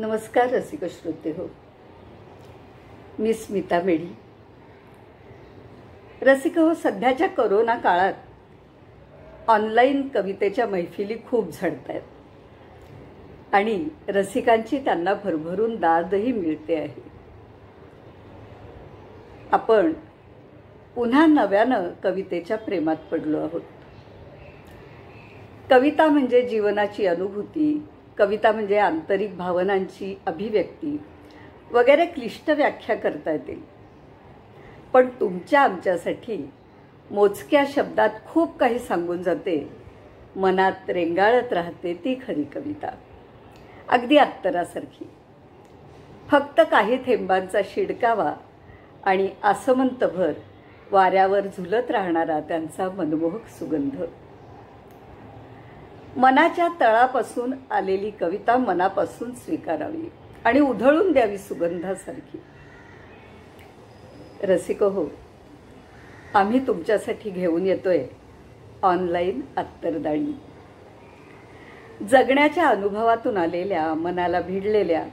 नमस्कार रसिक श्रोते हो, मी स्मिता मेढी. रसिक हो, सध्याच्या कोरोना काळात ऑनलाईन कवितेच्या मैफिली खूप झडत आहेत आणि रसिकांची त्यांना भरभरून दादही मिळते आहे. आपण पुन्हा नव्यानं कवितेच्या प्रेमात पडलो आहोत. कविता म्हणजे जीवनाची अनुभूती, कविता म्हणजे आंतरिक भावनांची अभिव्यक्ती वगैरे क्लिष्ट व्याख्या करता येतील. पण तुमच्या आमच्यासाठी मोजक्या शब्दात खूप काही सांगून जाते, मनात रेंगाळत राहते ती खरी कविता. अगदी अत्तरासारखी. फक्त काही थेंबांचा शिडकावा आणि आसमंतभर वाऱ्यावर झुलत राहणारा त्यांचा मनमोहक सुगंध. मनाच्या तळापासून आलेली कविता मनापासून स्वीकारावी आणि उधळून द्यावी सुगंधासारखी. रसिक हो, आम्ही तुमच्यासाठी घेऊन येतोय ऑनलाईन अत्तरदाणी. जगण्याच्या अनुभवातून आलेल्या, मनाला भिडलेल्या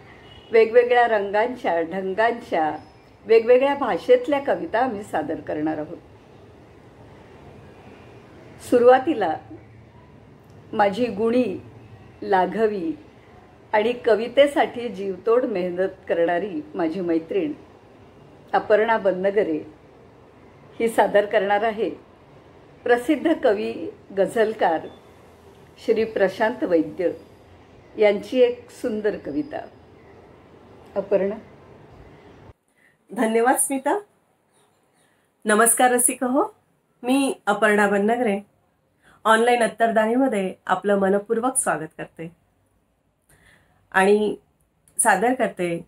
वेगवेगळ्या रंगांच्या, ढंगांच्या, वेगवेगळ्या भाषेतल्या कविता आम्ही सादर करणार आहोत. सुरुवातीला माझी गुणी, लाघवी आणि कवितेसाठी जीवतोड मेहनत करणारी माझी मैत्रीण अपर्णा बन्नगरे ही सादर करणार आहे प्रसिद्ध कवी, गझलकार श्री प्रशांत वैद्य यांची एक सुंदर कविता. अपर्णा. धन्यवाद स्मिता. नमस्कार रसिक हो, मी अपर्णा बन्नगरे ऑनलाईन अत्तरदाणीमध्ये आपलं मनपूर्वक स्वागत करते आणि सादर करते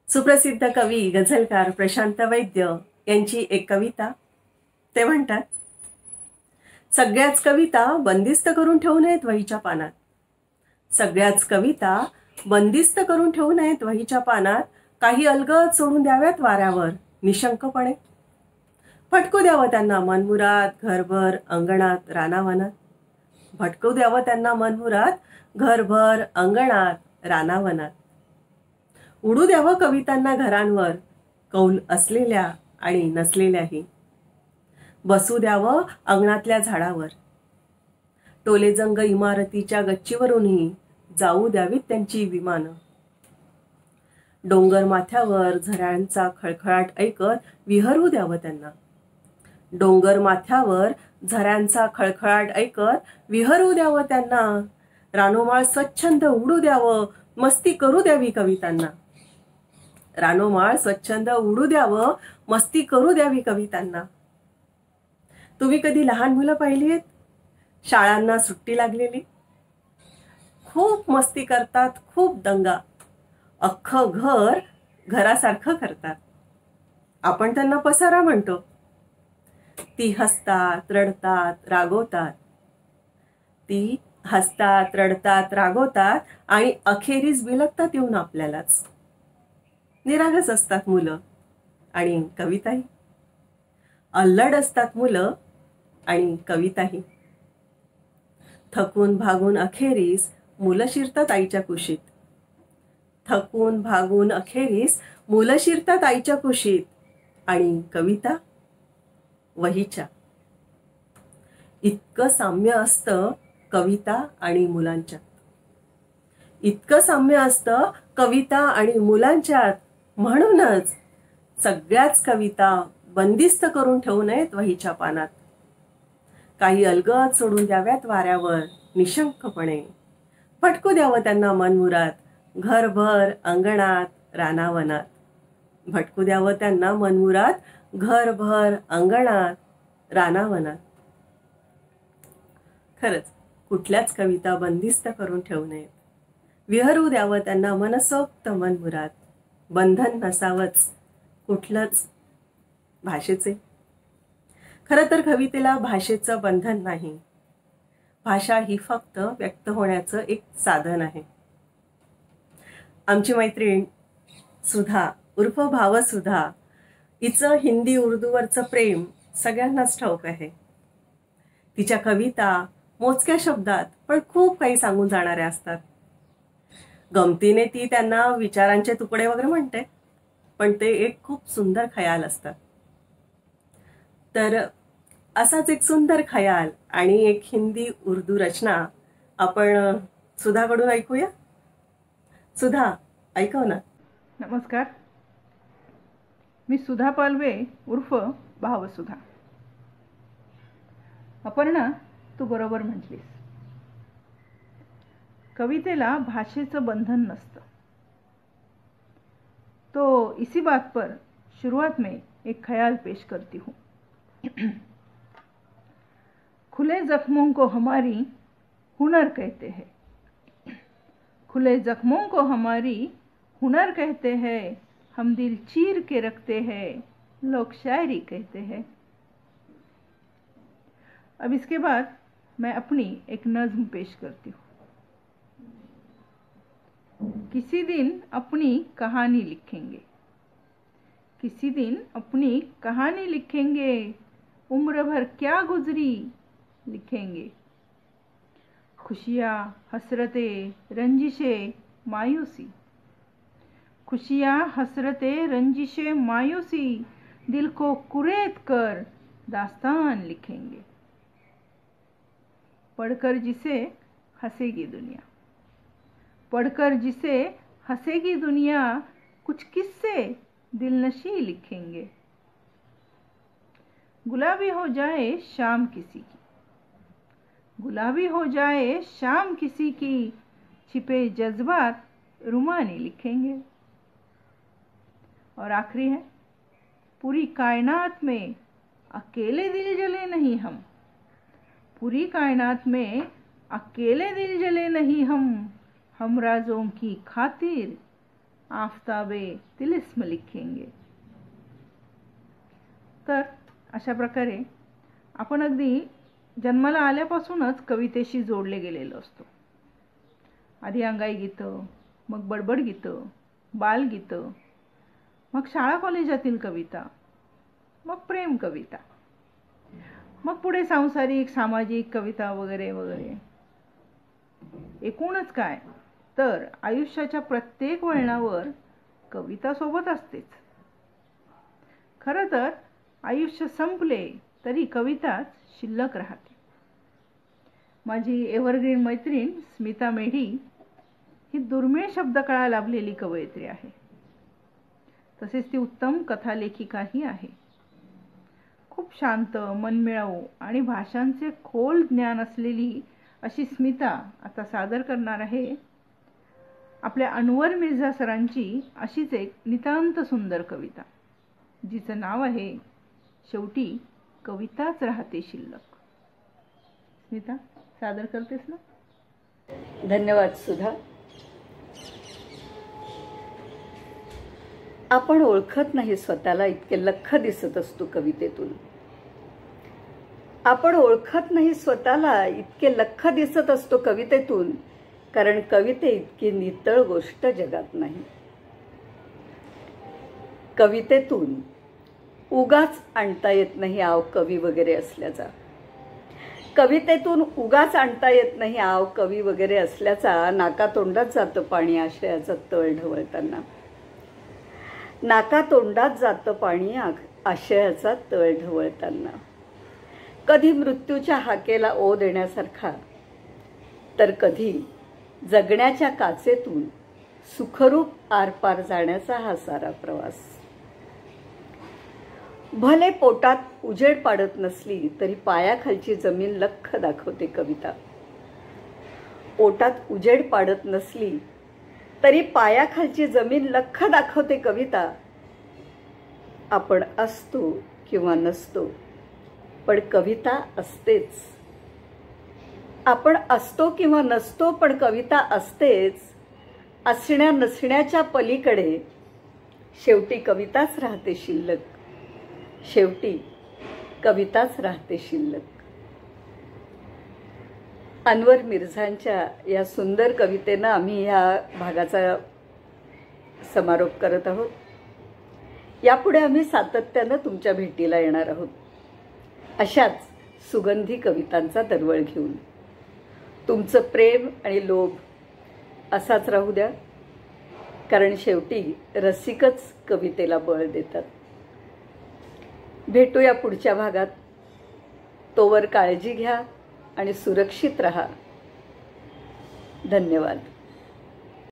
सुप्रसिद्ध कवी, गझलकार प्रशांत वैद्य यांची एक कविता. ते म्हणतात, सगळ्याच कविता बंदिस्त करून ठेवू नयेत वहीच्या पानात. सगळ्याच कविता बंदिस्त करून ठेवू नयेत वहीच्या पानात. काही अलगद सोडून द्याव्यात वाऱ्यावर निशंकपणे. फटकू द्यावं त्यांना मनमुराद घरभर अंगणात रानावनात. भटकू द्यावं त्यांना मनमुराद घरभर अंगणात रानावनात. उडू द्यावं कवितांना घरांवर कौल असलेल्या आणि नसलेल्याही. बसू द्यावं अंगणातल्या झाडावर. टोलेजंग इमारतीच्या गच्चीवरूनही जाऊ द्यावीत त्यांची विमानं. डोंगर माथ्यावर झऱ्यांचा खळखळाट ऐकत विहरू द्यावं त्यांना. डोंगर माथ्यावर झऱ्यांचा खळखळाट ऐकत विहरू द्यावं त्यांना. रानोमाळ स्वच्छंद उडू द्यावं, मस्ती करू द्यावी कवितांना. रानोमाळ स्वच्छंद उडू द्यावं, मस्ती करू द्यावी कवितांना. तुम्ही कधी लहान मुलं पाहिली आहेत शाळांना सुट्टी लागलेली? खूप मस्ती करतात, खूप दंगा. अख्खं घर घरासारखं करतात. आपण त्यांना पसारा म्हणतो. ती हसतात, रडतात, रागवतात. ती हसतात, रडतात, रागवतात आणि अखेरीस बिलगतात येऊन आपल्यालाच. निरागस असतात मुलं आणि कविताही. अल्लड असतात मुलं आणि कविताही. थकून भागून अखेरीस मुलं शिरतात आईच्या कुशीत. थकून भागून अखेरीस मुलं शिरतात आईच्या कुशीत आणि कविता वहीच्या. इतकं साम्य असतं कविता आणि मुलांच्यात. इतकं साम्य असतं कविता आणि मुलांच्यात. म्हणूनच सगळ्याच कविता बंदिस्त करून ठेवू नयेत वहीच्या पानात. काही अलगद सोडून द्याव्यात वाऱ्यावर निशंकपणे. फटकू द्यावं त्यांना मनमुराद घरभर अंगणात रानावनात. भटकू द्यावं त्यांना मनमुराद घरभर अंगणात रानावनात. खरंच कुठल्याच कविता बंदिस्त करून ठेवू नयेत. विहरू द्यावं त्यांना मनसोक्त मनमुराद. बंधन नसावंच कुठलंच भाषेचे. खरं तर कवितेला भाषेचं बंधन नाही. भाषा ही फक्त व्यक्त होण्याचं एक साधन आहे. आमची मैत्रीण सुधा उर्फ भावसुधा, हिचं हिंदी उर्दूवरचं प्रेम सगळ्यांनाच ठाऊक आहे. तिच्या कविता मोजक्या शब्दात पण खूप काही सांगून जाणाऱ्या असतात. गमतीने ती त्यांना विचारांचे तुकडे वगैरे म्हणते, पण ते एक खूप सुंदर खयाल असतात. तर असाच एक सुंदर खयाल आणि एक हिंदी उर्दू रचना आपण सुधाकडून ऐकूया. सुधा, ऐकव ना. नमस्कार, मी सुधा पालवे उर्फ भावसुधा. अपर्णा, तू बरोबर म्हटलीस. कवितेला भाषेचं बंधन नसतं. तो इसी बात पर शुरुआत में एक ख्याल पेश करती हूँ. खुले जख्मों को हमारी हुनर कहते हैं, खुले जख्मों को हमारी हुनर कहते हैं, हम दिल चीर के रखते हैं, लोग शायरी कहते हैं. अब इसके बाद मैं अपनी एक नज्म पेश करती हूँ. किसी दिन अपनी कहानी लिखेंगे, किसी दिन अपनी कहानी लिखेंगे, उम्र भर क्या गुजरी लिखेंगे. खुशियाँ, हसरतें, रंजिशें, मायूसी, खुशियाँ, हसरतें, रंजिशें, मायूसी, दिल को कुरेद कर दास्तान लिखेंगे. पढ़कर जिसे हंसेगी दुनिया, पढ़कर जिसे हंसेगी दुनिया, कुछ किस्से दिलनशी लिखेंगे. गुलाबी हो जाए शाम किसी की, गुलाबी हो जाए शाम किसी की, छिपे जज्बात रुमानी लिखेंगे. और आखिरी है, पूरी कायनात में अकेले दिल जले नहीं हम, पूरी कायनात में अकेले दिल जले नहीं हम राजों की खातिर आफताबे तिलिस्म लिखेंगे. तर अशा प्रकारे आपण अगदी जन्माला आल्यापासूनच कवितेशी जोडले गेलेलो असतो. आधी अंगाई गीतं, मग बडबड गीतं, बालगीतं, मग शाळा कॉलेजातील कविता, मग प्रेम कविता, मग पुढे सांसारिक सामाजिक कविता वगैरे वगैरे. एकूणच काय तर आयुष्याच्या प्रत्येक वळणावर कविता सोबत असतेच. खरं तर आयुष्य संपले तरी कविताच शिल्लक राहते. माझी एव्हरग्रीन मैत्रीण स्मिता मेढी ही दुर्मिळ शब्दकळा लाभलेली कवयित्री आहे. तसेच ती उत्तम कथालेखिकाही आहे. खूप शांत, मनमिळाऊ आणि भाषांचे खोल ज्ञान असलेली अशी स्मिता आता सादर करणार आहे आपल्या अनवर मिर्झा सरांची अशीच एक नितांत सुंदर कविता, जिचं नाव आहे शेवटी कविताच राहते शिल्लक. स्मिता, सादर करतेस ना? धन्यवाद सुधा. आपण ओळखत नाही स्वतःला इतके लख्ख दिसत असतो कवितेतून. आपण ओळखत नाही स्वतःला इतके लख्ख दिसत असतो कवितेतून, कारण कविते इतकी नितळ गोष्ट जगात नाही. कवितेतून उगाच आणता येत नाही आव कवी वगैरे असल्याचा, कवितेतून उगाच आणता येत नाही आव कवी वगैरे असल्याचा नाकातोंडात जातं पाणी आशयाचा तळ ढवळताना. नाकातोंडात जातं पाणी आशयाचा तळ ढवळताना. कधी मृत्यूच्या हाकेला ओ देण्यासारखा, तर कधी जगण्याच्या काचेतून सुखरूप आरपार जाण्याचा हा सारा प्रवास. भले पोटात उजेड पाडत नसली तरी पायाखालची जमीन लख्ख दाखवते कविता. पोटात उजेड पाडत नसली तरी पायाखालची जमीन लख्ख दाखवते कविता. आपण असतो किंवा नसतो पण कविता असतेच. आपण असतो किंवा नसतो पण कविता असतेच. असण्या नसण्याच्या पलीकडे शेवटी कविताच राहते शिल्लक, शेवटी कविताच राहते शिल्लक. अनवर मिर्झांच्या या सुंदर कवितेनं आम्ही या भागाचा समारोप करत आहोत. यापुढे आम्ही सातत्यानं तुमच्या भेटीला येणार आहोत अशाच सुगंधी कवितांचा दरवळ घेऊन. तुमचं प्रेम आणि लोभ असाच राहू द्या. कारण शेवटी रसिकच कवितेला बळ देतात. भेटूया पुढच्या भागात. तोवर काळजी घ्या आणि सुरक्षित रहा. धन्यवाद.